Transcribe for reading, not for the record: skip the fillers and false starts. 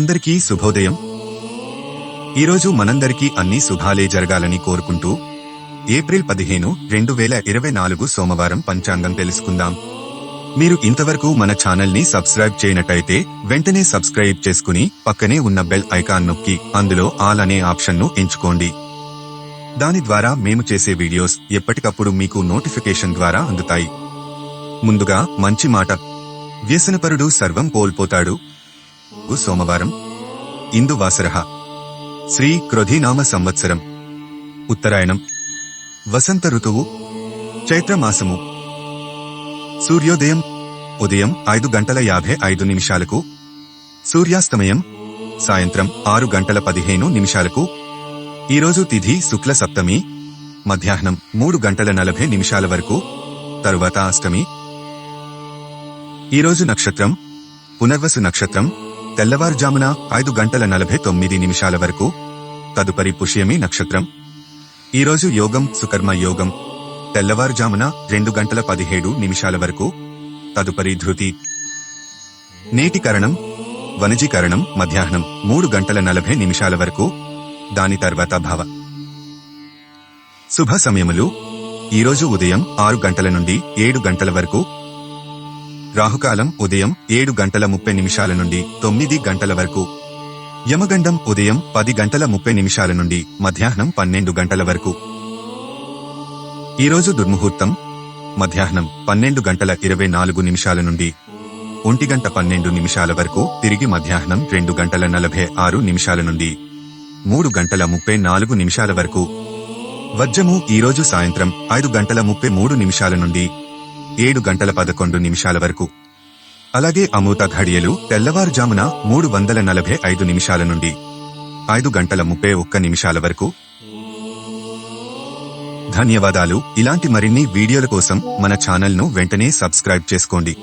అందరికీ శుభోదయం. ఈరోజు మనందరికీ అన్ని శుభాలే జరగాలని కోరుకుంటూ ఏప్రిల్ 15, 2024 సోమవారం పంచాంగం తెలుసుకుందాం. మీరు ఇంతవరకు మన ఛానల్ ని సబ్స్క్రైబ్ చేయనట్టయితే వెంటనే సబ్స్క్రైబ్ చేసుకుని పక్కనే ఉన్న బెల్ ఐకాన్ నొక్కి అందులో ఆల్ అనే ఆప్షన్ ను ఎంచుకోండి. దాని ద్వారా మేము చేసే వీడియోస్ ఎప్పటికప్పుడు మీకు నోటిఫికేషన్ ద్వారా అందుతాయి. ముందుగా మంచి మాట. వ్యసనపరుడు సర్వం కోల్పోతాడు. సోమవారం. ఇందు వాసరః. శ్రీ క్రోధీనామ సంవత్సరం. ఉత్తరాయణం. వసంత ఋతువు. చైత్రమాసము. సూర్యోదయం ఉదయం 5:55 సూర్యాస్తమయం సాయంత్రం 6:15 ఈరోజు తిథి శుక్ల సప్తమి మధ్యాహ్నం 3:40 వరకు, తరువాత అష్టమి. ఈరోజు నక్షత్రం పునర్వసు నక్షత్రం తెల్లవారుజామున 5:49 వరకు, తదుపరి పుష్యమి నక్షత్రం. ఈరోజు యోగం సుకర్మ యోగం తెల్లవారుజామున 2:17 వరకు, తదుపరి ధృతి. నేటి కరణం వనజీకరణం మధ్యాహ్నం 3:40 వరకు, దాని తర్వాత భావ. శుభ సమయములు ఈరోజు ఉదయం 6 గంటల నుండి 7 గంటల వరకు, రాహుకాలం ఉదయం 7:30 నుండి 9 గంటల వరకు, యమగండం ఉదయం 10:30 నుండి మధ్యాహ్నం 12 గంటల వరకు. ఈరోజు దుర్ముహూర్తం మధ్యాహ్నం 12:24 నుండి 1:12 వరకు, తిరిగి మధ్యాహ్నం 2:46 నుండి 3:34 వరకు. వర్జము ఈరోజు సాయంత్రం 5:33 నుండి 7:11 వరకు. అలాగే అమృత ఘడియలు తెల్లవారుజామున 3:45 నుండి 5:31 వరకు. ధన్యవాదాలు. ఇలాంటి మరిన్ని వీడియోల కోసం మన ఛానల్ ను వెంటనే సబ్స్క్రైబ్ చేసుకోండి.